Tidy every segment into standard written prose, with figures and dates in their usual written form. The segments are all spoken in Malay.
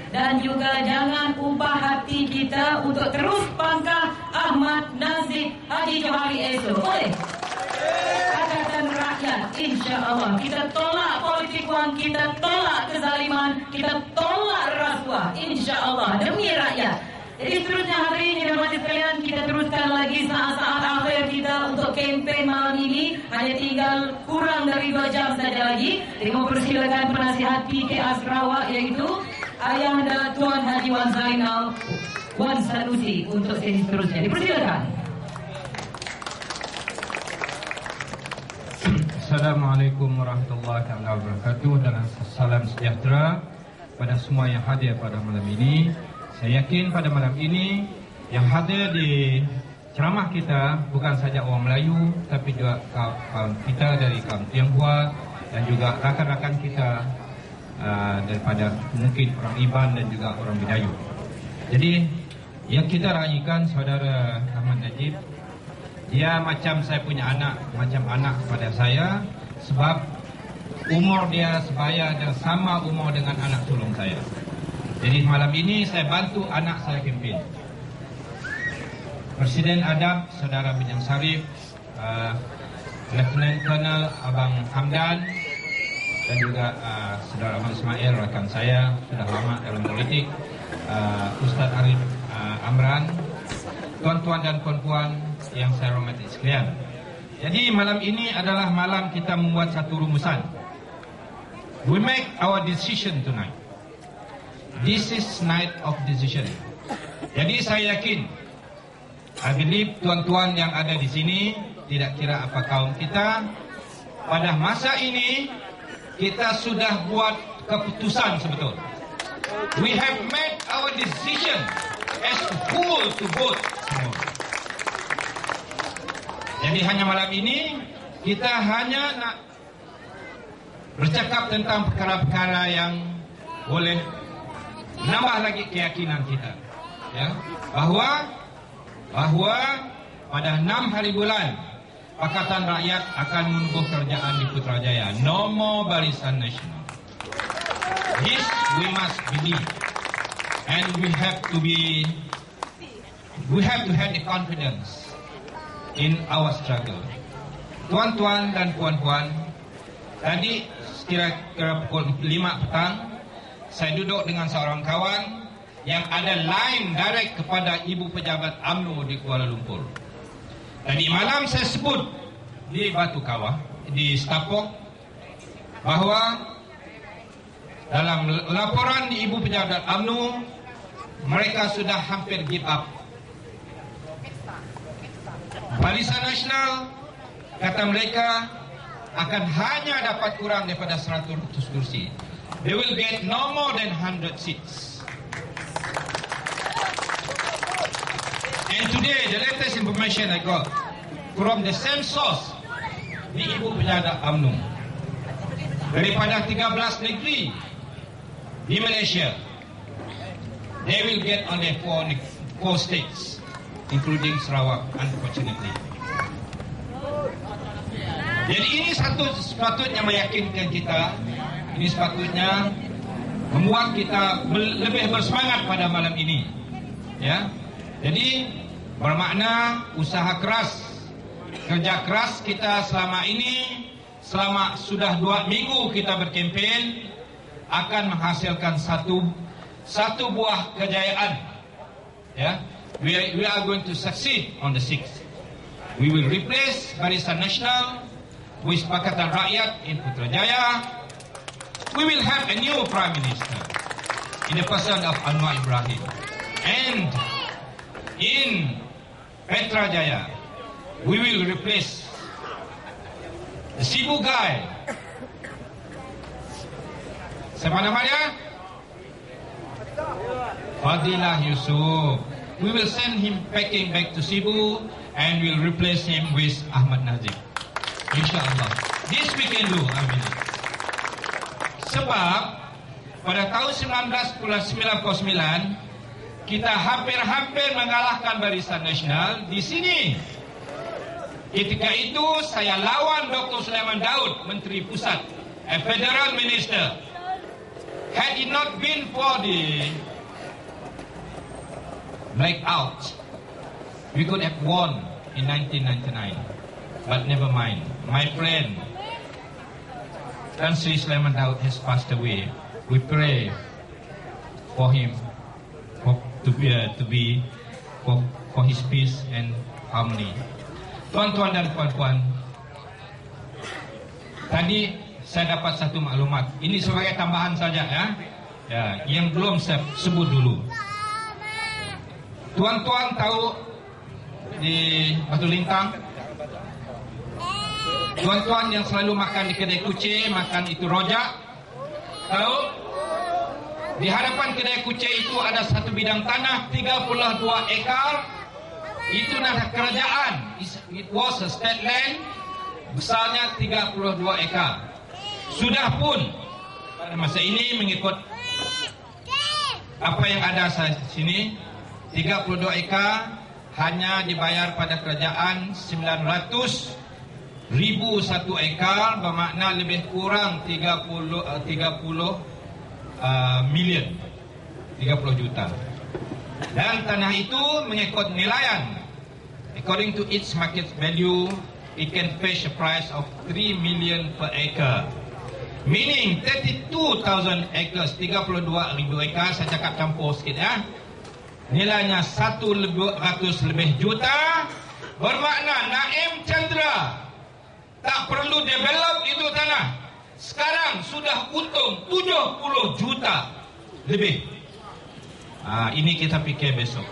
dan juga jangan ubah hati kita untuk terus bangga Ahmad Nazif Haji Johari esok. Boleh? Pakatan Rakyat, insya-Allah kita tolak politik wang, kita tolak kezaliman, kita tolak rasuah, insya-Allah demi rakyat. Jadi seterusnya hari ini dan sekalian, kita teruskan lagi saat-saat akhir kita untuk kempen malam ini. Hanya tinggal kurang dari 2 jam saja lagi. Jadi mempersilakan penasihat PKR Sarawak iaitu Ayahanda Tuan Haji Wan Zainal Wan Sanusi untuk sesi seterusnya. Dipersilakan. Assalamualaikum warahmatullahi wabarakatuh dan salam sejahtera pada semua yang hadir pada malam ini. Saya yakin pada malam ini yang hadir di ceramah kita bukan saja orang Melayu tapi juga kaum kita dari kaum Tionghoa dan juga rakan-rakan kita daripada mungkin orang Iban dan juga orang Bidayu. Jadi yang kita raikan saudara Ahmad Najib, dia macam saya punya anak, macam anak kepada saya sebab umur dia sebaya dan sama umur dengan anak sulung saya. Jadi malam ini saya bantu anak saya kempen. Presiden Adab Saudara Binyang Sarif, Lieutenant Colonel Abang Hamdan dan juga Saudara Ahmad Ismail, rakan saya sudah lama dalam politik, Ustaz Arif Amran, tuan-tuan dan puan-puan yang saya hormati sekalian. Jadi malam ini adalah malam kita membuat satu rumusan. We make our decision tonight. This is night of decision. Jadi saya yakin, I believe tuan-tuan yang ada di sini, tidak kira apa kaum kita, pada masa ini kita sudah buat keputusan sebetul. We have made our decision as whole to vote. Jadi hanya malam ini kita hanya nak bercakap tentang perkara-perkara yang boleh menambah lagi keyakinan kita, ya, bahawa pada 6 hari bulan Pakatan Rakyat akan menubuh kerajaan di Putrajaya. No more Barisan Nasional. This we must believe, and we have to have the confidence in our struggle. Tuan-tuan dan puan-puan, tadi kira-kira pukul 5 petang saya duduk dengan seorang kawan yang ada line direct kepada Ibu Pejabat UMNO di Kuala Lumpur. Tadi malam saya sebut di Batu Kawah, di Stapok, bahawa dalam laporan di Ibu Pejabat UMNO, mereka sudah hampir give up. Barisan Nasional, kata mereka, akan hanya dapat kurang daripada 100 kursi. They will get no more than 100 seats. And today, the latest information I got from the same source di Ibu Pejabat UMNO, daripada 13 negeri di Malaysia, they will get only 4 states, including Sarawak, unfortunately. Jadi ini sepatutnya meyakinkan kita. Ini sepatutnya membuat kita lebih bersemangat pada malam ini, ya. Jadi bermakna usaha keras, kerja keras kita selama ini, selama sudah 2 minggu kita berkempen, akan menghasilkan satu buah kejayaan, ya. We are going to succeed on the 6th. We will replace Barisan Nasional with Pakatan Rakyat in Putrajaya. We will have a new Prime Minister in the person of Anwar Ibrahim. And in Putrajaya, we will replace the Sibu guy. Siapa nama dia? Fadilah Yusof. We will send him packing back to Sibu and we'll replace him with Ahmad Nazif. InsyaAllah. This we can do, I believe. Sebab pada tahun 1999 kita hampir-hampir mengalahkan Barisan Nasional di sini. Ketika itu saya lawan Dr. Sulaiman Daud, Menteri Pusat, a federal minister. Had it not been for the blackout, we could have won in 1999. But never mind. My friend Tan Sri Sulaiman Daud has passed away. We pray for him, for his peace and harmony. Tuan-tuan dan puan-puan, tadi saya dapat satu maklumat. Ini sebagai tambahan saja ya, yang belum saya sebut dulu. Tuan-tuan tahu di Batu Lintang, tuan-tuan yang selalu makan di kedai kucing, makan itu rojak, tahu? Di hadapan kedai kucing itu ada satu bidang tanah 32 ekar. Itu adalah kerajaan. It was a state land. Besarnya 32 ekar. Sudah pun pada masa ini mengikut apa yang ada di sini, 32 ekar hanya dibayar pada kerajaan 900,000 satu ekar, bermakna lebih kurang 30 million, 30 juta. Dan tanah itu mengikut nilaian, according to its market value, it can fetch a price of 3 million per acre. Meaning 32,000 acres, 32,000 ekar, saya cakap campur sikit ya. Nilainya 100 lebih juta, bermakna Naim Chandra tak perlu develop itu tanah. Sekarang sudah untung 70 juta lebih. Ini kita fikir besok.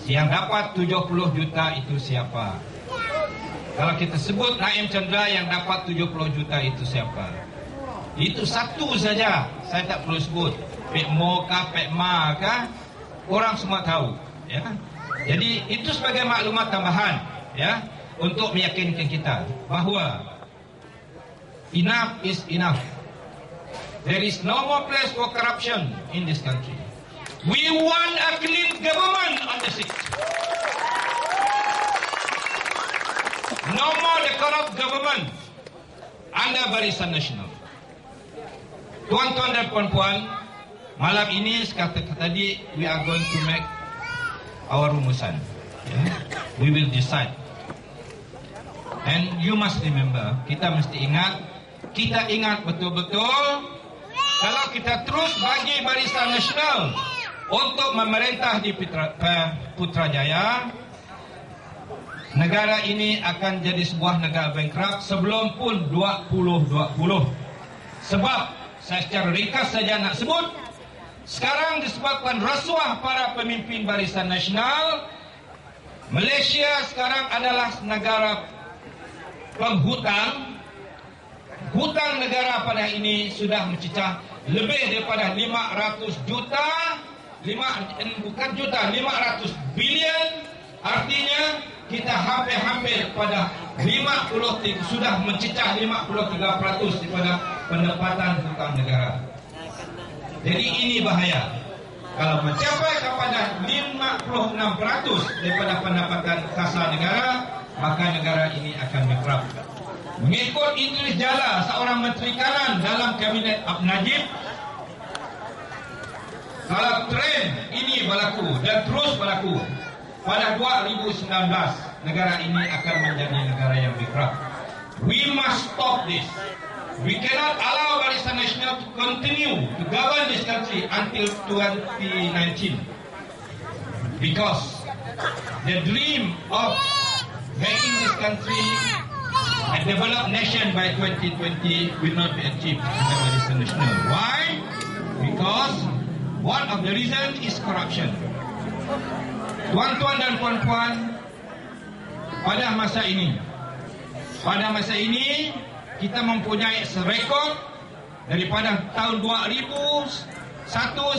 Yang dapat 70 juta itu siapa? Kalau kita sebut Naim Chandra yang dapat 70 juta itu siapa? Itu satu saja. Saya tak perlu sebut. Pek Mo kah, Pek Ma kah? Orang semua tahu. Ya. Jadi itu sebagai maklumat tambahan, ya, untuk meyakinkan kita bahawa enough is enough. There is no more place for corruption in this country. We want a clean government on the seat. No more the corrupt government under Barisan Nasional. Tuan-tuan dan puan-puan, malam ini seperti tadi, we are going to make our rumusan. We will decide. And you must remember, kita mesti ingat betul-betul. Kalau kita terus bagi Barisan Nasional untuk memerintah di Putrajaya, negara ini akan jadi sebuah negara bankrupt sebelum pun 2020. Sebab saya secara ringkas saja nak sebut, sekarang disebabkan rasuah para pemimpin Barisan Nasional, Malaysia sekarang adalah negara penghutang. Hutang negara pada ini sudah mencecah lebih daripada 500 juta, 500 bilion. Artinya kita hampir-hampir pada 50, sudah mencecah 53% daripada pendapatan hutang negara. Jadi ini bahaya. Kalau mencapai kepada 56% daripada pendapatan khasa negara, maka negara ini akan bankrupt. Mengikut Idris Jala, seorang menteri kanan dalam kabinet Ab Najib, kalau trend ini berlaku dan terus berlaku, pada 2019 negara ini akan menjadi negara yang bankrupt. We must stop this. We cannot allow Barisan Nasional to continue to govern this country until 2019, because the dream of making this country a developed nation by 2020 will not be achieved under Barisan Nasional. Why? Because one of the reasons is corruption. Tuan-tuan dan puan-puan, pada masa ini kita mempunyai rekod daripada tahun 2001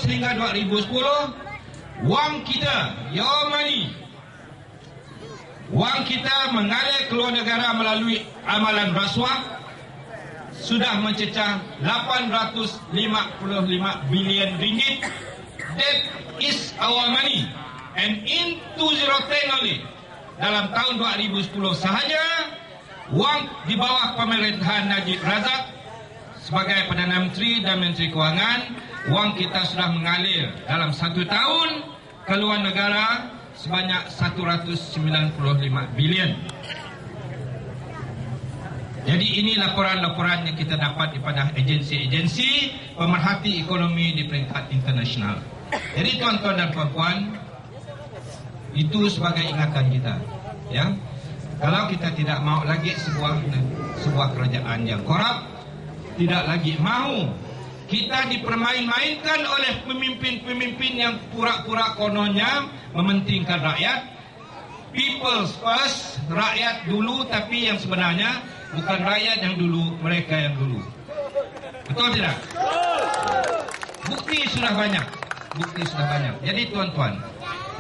sehingga 2010, wang kita, your money, wang kita mengalir keluar negara melalui amalan rasuah sudah mencecah 855 bilion ringgit. That is our money. And in 2010 only, dalam tahun 2010 sahaja, wang di bawah pemerintahan Najib Razak sebagai Perdana Menteri dan Menteri Kewangan, wang kita sudah mengalir dalam 1 tahun ke luar negara sebanyak 195 bilion. Jadi ini laporan-laporan yang kita dapat daripada agensi-agensi pemerhati ekonomi di peringkat internasional. Jadi tuan-tuan dan puan-puan, itu sebagai ingatan kita, ya. Kalau kita tidak mahu lagi sebuah kerajaan yang korup, tidak lagi mahu kita dipermain-mainkan oleh pemimpin-pemimpin yang pura-pura kononnya mementingkan rakyat. People's first, rakyat dulu, tapi yang sebenarnya bukan rakyat yang dulu, mereka yang dulu. Betul tidak? Bukti sudah banyak. Bukti sudah banyak. Jadi tuan-tuan,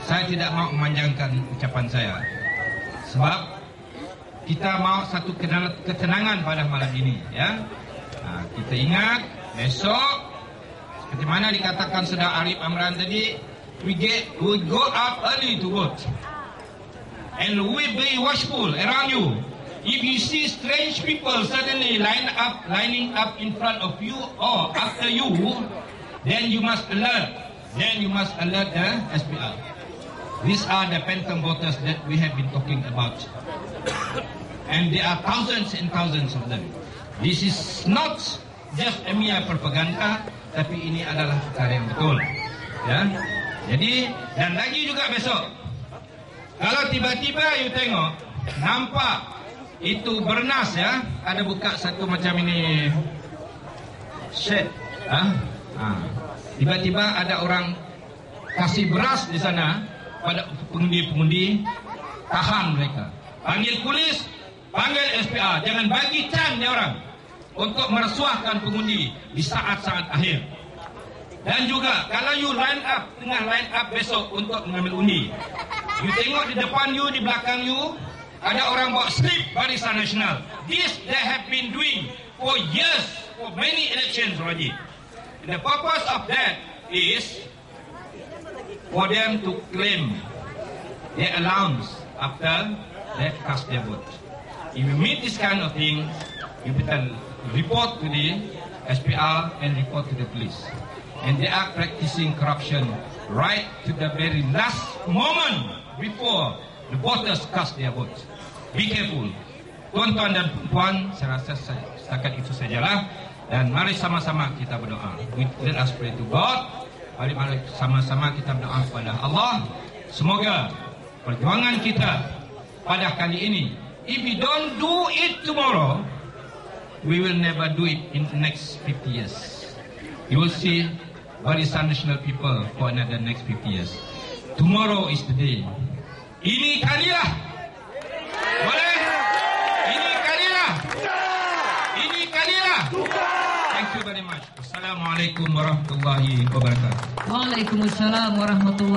saya tidak mau memanjangkan ucapan saya, sebab kita mau satu ketenangan pada malam ini, ya. Kita ingat besok, seperti mana dikatakan Saudara Arif Amran tadi, we go up early to vote, and we be watchful around you. If you see strange people suddenly lining up in front of you or after you, then you must alert. Then you must alert the SPR. These are the phantom voters that we have been talking about, and there are thousands and thousands of them. This is not just a mere propaganda, tapi ini adalah perkara yang betul, ya. Jadi, dan lagi juga besok, kalau tiba-tiba you tengok nampak itu bernas, ya, ada buka satu macam ini shed, tiba-tiba ada orang kasih beras di sana pada pengundi-pengundi, tahan mereka, panggil polis, panggil SPA, jangan bagi can dia orang untuk meresuahkan pengundi di saat-saat akhir. Dan juga kalau you tengah line up besok untuk mengambil undi, you tengok di depan you, di belakang you ada orang bawa slip Barisan Nasional. This they have been doing for years, for many elections already. The purpose of that is for them to claim their allowance after they cast their vote. If you meet this kind of thing, you better report to the SPR and report to the police. And they are practicing corruption right to the very last moment before the voters cast their vote. Be careful. Tuan-tuan dan puan, saya rasa setakat itu sajalah. Dan mari sama-sama kita berdoa. Let us pray to God. Mari sama-sama kita berdoa kepada Allah. Semoga perjuangan kita pada kali ini, if we don't do it tomorrow, we will never do it in the next 50 years. You will see Barisan Nasional people for another next 50 years. Tomorrow is the day. Ini kalilah. Boleh? Ini kalilah. Ini kalilah. Thank you very much. Assalamualaikum warahmatullahi wabarakatuh. Waalaikumsalam warahmatullahi